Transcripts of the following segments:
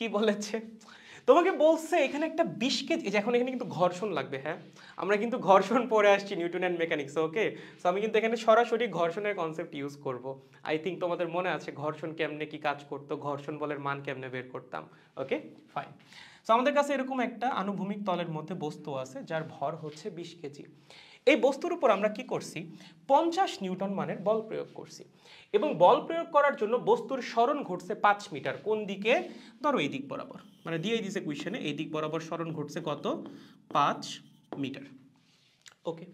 কি বলেছে তোমাকে বলছে এখানে একটা 20 কেজি, এখন এখানে কিন্তু ঘর্ষণ লাগবে। হ্যাঁ, আমরা কিন্তু ঘর্ষণ পড়ে আসছি নিউটনের মেকানিক্স। ওকে, সো আমি কিন্তু এখানে সরাসরি ঘর্ষণের কনসেপ্ট ইউজ করব। আই থিঙ্ক তোমাদের মনে আছে ঘর্ষণ কেমনে কি কাজ করতো, ঘর্ষণ বলের মান কেমনে বের করতাম। Okay fine. সো আমাদের কাছে এরকম একটা আনুভূমিক তলের মধ্যে বস্তু আছে যার ভর হচ্ছে 20 কেজি। এই বস্তুর উপর আমরা কি করছি, 50 নিউটন মানের বল প্রয়োগ করছি, এবং বল প্রয়োগ করার জন্য বস্তুর সরণ ঘটছে 5 মিটার। কোন দিকে? ধরো এই দিক বরাবর, মানে দিয়েই দিছে কোয়েশ্চেনে, এই দিক বরাবর সরণ ঘটছে কত? 5 মিটার। ওকে,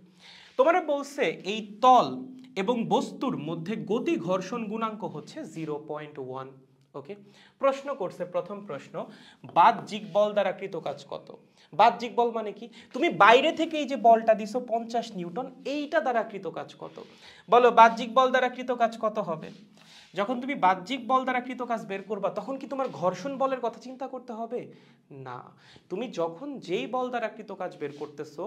তোমারা বলছে এই তল এবং বস্তুর মধ্যে গতি ঘর্ষণ গুণাঙ্ক হচ্ছে 0.1। ওকে, প্রশ্ন করছে, প্রথম প্রশ্ন, বাহ্যিক বল দ্বারা কৃত কাজ কত? বাহ্যিক বল মানে কি? তুমি বাইরে থেকে এই যে বলটা দিছো 50 নিউটন, এইটা দ্বারা কৃত কাজ কত? বলো বাহ্যিক বল দ্বারা কৃত কাজ কত হবে? যখন তুমি বাহ্যিক বল দ্বারা কৃত কাজ বের করবা তখন কি তোমার ঘর্ষণ বলের কথা চিন্তা করতে হবে? না, তুমি যখন যেই বল দ্বারা কৃত কাজ বের করতেছো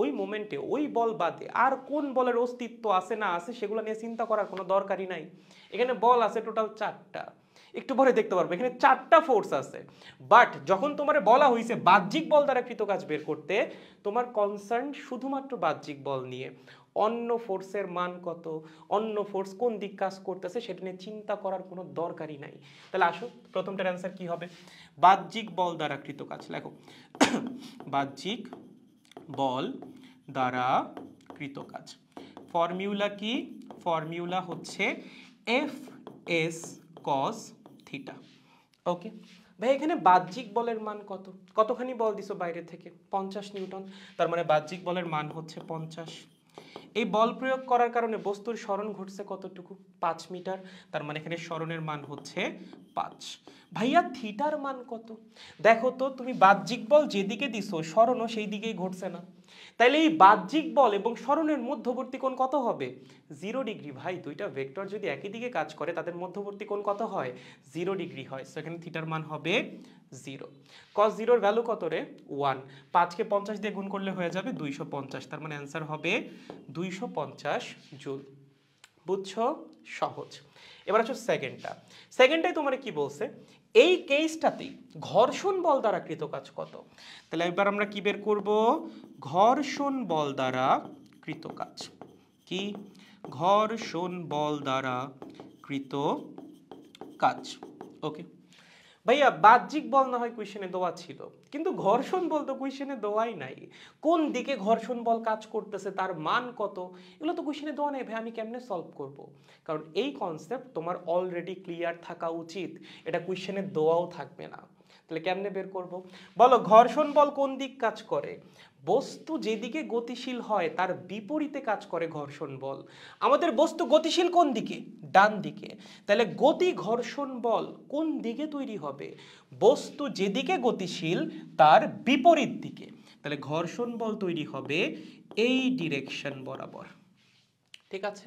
ওই মোমেন্টে ওই বল বাদে আর কোন বলের অস্তিত্ব আছে না আছে সেগুলো নিয়ে চিন্তা করার কোনো দরকারই নাই। এখানে বল আছে টোটাল 4টা, একটু পরে দেখতে পারবো এখানে 4টা ফোর্স আছে। বাট যখন তোমার বলা হয়েছে বাহ্যিক বল দ্বারা কৃত কাজ বের করতে, তোমার কনসার্ন শুধুমাত্র বাহ্যিক বল নিয়ে। অন্য ফোর্সের মান কত, অন্য ফোর্স কোন দিক কাজ করতেছে সেটা নিয়ে চিন্তা করার কোনো দরকারই নাই। তাহলে আসো প্রথমটার অ্যান্সার কি হবে? বাহ্যিক বল দ্বারা কৃত কাজ। লেখো বাহ্যিক বল দ্বারা কৃত কাজ। ফর্মুলা কি? ফর্মুলা হচ্ছে এফ এস কস থিটা। ওকে ভাই, এখানে বাহ্যিক বলের মান কত? কতখানি বল দিছো বাইরে থেকে? 50 নিউটন। তার মানে বাহ্যিক বলের মান হচ্ছে 50। এই বল প্রয়োগ করার কারণে বস্তুর সরণ ঘটছে কতটুকু? 5 মিটার। তার মানে এখানে সরণের মান হচ্ছে 5। ভাইয়া থিটার মান কত? দেখো তো, তুমি বাহ্যিক বল যেদিকে দিছো সরণও সেই দিকেই ঘটছে না। তাইলে এই বাহ্যিক বল এবং সরণের মধ্যবর্তী কোণ কত হবে? 0 ডিগ্রি। ভাই, দুইটা ভেক্টর যদি একই দিকে কাজ করে তাদের মধ্যবর্তী কোণ কত হয়? 0 ডিগ্রি হয়। সো এখানে থিটার মান হবে 0। cos 0 এর ভ্যালু কত রে? 1। 5কে 50 দিয়ে গুণ করলে হয়ে যাবে 250। তার মানে অ্যান্সার হবে 250 জুল। বুঝছো? সহজ। এবার আসো সেকেন্ডটা। সেকেন্ডটাই তোমার কি বলছে, এই কেসটাতেই ঘর্ষণ বল দ্বারা কৃত কাজ কত? তাহলে এবার আমরা কি বের করব? ঘর্ষণ বল দ্বারা কৃত কাজ কি? ঘর্ষণ বল দ্বারা কৃত কাজ। ওকে ভাইয়া, বাহ্যিক বল না হয় কোয়েশ্চেনে দেওয়া ছিল, কিন্তু ঘর্ষণ বল তো কোয়েশ্চেনে দেওয়াই নাই। কোন দিকে ঘর্ষণ বল কাজ করতেছে, তার মান কত, এগুলো তো কোয়েশ্চেনে দেওয়া নাই। ভাই আমি কেমনে সলভ করব? কারণ এই কনসেপ্ট তোমার অলরেডি ক্লিয়ার থাকা উচিত, এটা কোয়েশ্চেনে দেওয়াও থাকবে না। তাহলে কেমনে বের করব? বলো ঘর্ষণ বল কোন দিক কাজ করে? বস্তু যেদিকে গতিশীল হয় তার বিপরীতে কাজ করে ঘর্ষণ বল। আমাদের বস্তু গতিশীল কোন দিকে? ডান দিকে। তাহলে গতি ঘর্ষণ বল কোন দিকে তৈরি হবে? বস্তু যেদিকে গতিশীল তার বিপরীত দিকে। তাহলে ঘর্ষণ বল তৈরি হবে এই ডিরেকশন বরাবর। ঠিক আছে,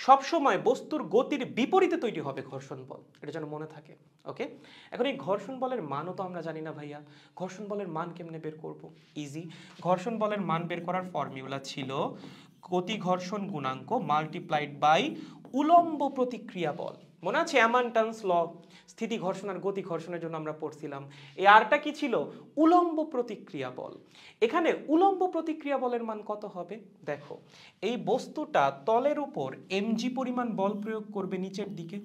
সব সময় বস্তুর গতির বিপরীতে তৈরি হবে ঘর্ষণ বল, এটা যেন মনে থাকে। ওকে, এখন এই ঘর্ষণ বলের মানও তো আমরা জানি না ভাইয়া। ঘর্ষণ বলের মান কেমনে বের করব? ইজি। ঘর্ষণ বলের মান বের করার ফর্মুলা ছিল গতি ঘর্ষণ গুণাঙ্ক মাল্টিপ্লাইড বাই উলম্ব প্রতিক্রিয়া বল। মনে আছে অ্যামান্টান্স ল? স্থিতি ঘর্ষণ আর গতি ঘর্ষণের জন্য আমরা পড়ছিলাম। এই আরটা কি ছিল? উলম্ব প্রতিক্রিয়া বল। এখানে উলম্ব প্রতিক্রিয়া বলের মান কত হবে? দেখো, এই বস্তুটা তলের উপর mg পরিমাণ বল প্রয়োগ করবে নিচের দিকে।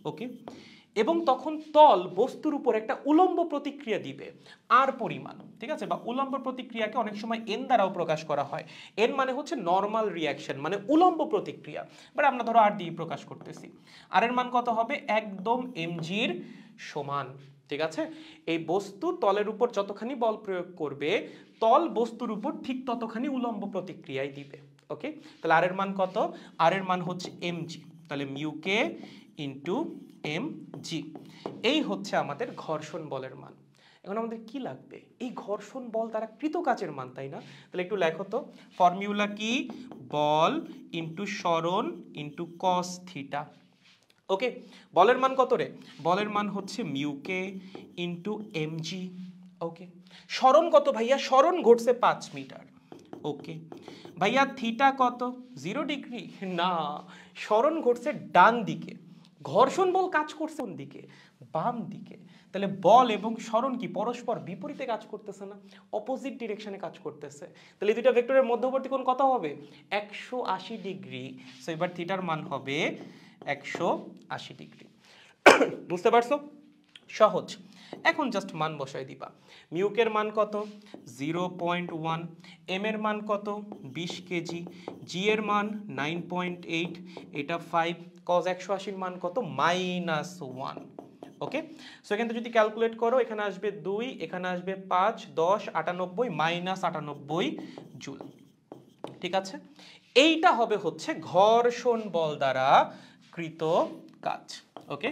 ওকে, এবং তখন তল বস্তুর উপর একটা উলম্ব প্রতিক্রিয়া দিবে আর পরিমাণ। ঠিক আছে, বা উলম্ব প্রতিক্রিয়াকে অনেক সময় n দ্বারাও প্রকাশ করা হয়। n মানে হচ্ছে নরমাল রিয়াকশন, মানে উলম্ব প্রতিক্রিয়া, বাট আমরা ধরো আর দিয়ে প্রকাশ করতেছি। আর এর মান কত হবে? একদম mg এর সমান। ঠিক আছে, এই বস্তু তলের উপর যতখানি বল প্রয়োগ করবে তল বস্তুর উপর ঠিক ততখানি উলম্ব প্রতিক্রিয়াই দিবে। ওকে, তাহলে আর এর মান কত? আর এর মান হচ্ছে mg। তাহলে মিউকে ইন্টু mg, এই হচ্ছে আমাদের ঘর্ষণ বলের মান। এখন আমাদের কি লাগবে? এই ঘর্ষণ বল দ্বারা কৃত কাজের মান, তাই না? তাহলে একটু লেখো তো, ফর্মুলা কি? বল ইন্টু সরণ ইন্টু কস থিটা। ওকে, বলের মান কত রে? বলের মান হচ্ছে মিউকে ইন্টু mg। ওকে, সরণ কত ভাইয়া? সরণ ঘটছে 5 মিটার। ওকে ভাইয়া, থিটা কত? 0 ডিগ্রি? না, সরণ ঘটছে ডান দিকে। ঘর্ষণ বল কাজ করছে কোন দিকে? বাম দিকে। তাহলে বল এবং সরণ কি পরস্পর বিপরীতে কাজ করতেছে না, অপোজিট ডিরেকশনে কাজ করতেছে। তাহলে এই দুইটা ভেক্টরের মধ্যবর্তী কোণ কত হবে? 180 ডিগ্রি। সো এবার থিটার মান হবে 180 ডিগ্রি। বুঝতে পারছো? সহজ। এখন জাস্ট মান বসাই দিবা। মিউকের মান কত? 0.1। এম এর মান কত? 20 কেজি। জি এর মান 9.8, এটা 5। কজ 180 মান কত? -1। ওকে, সো এখান থেকে যদি ক্যালকুলেট করো, এখানে আসবে 2, এখানে আসবে 5, 10, 98, -98 জুল। ঠিক আছে, এইটা হবে হচ্ছে ঘর্ষণ বল দ্বারা কৃত কাজ। ওকে,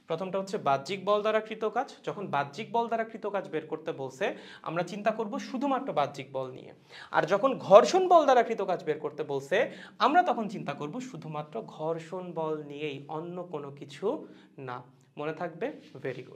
প্রথমটা হচ্ছে বাহ্যিক বল দ্বারা কৃত কাজ। যখন বাহ্যিক বল দ্বারা কৃত কাজ বের করতে বলছে, আমরা চিন্তা করব শুধুমাত্র বাহ্যিক বল নিয়ে। আর যখন ঘর্ষণ বল দ্বারা কৃত কাজ বের করতে বলছে, আমরা তখন চিন্তা করব শুধুমাত্র ঘর্ষণ বল নিয়েই, অন্য কোনো কিছু না। মনে থাকবে? Very good.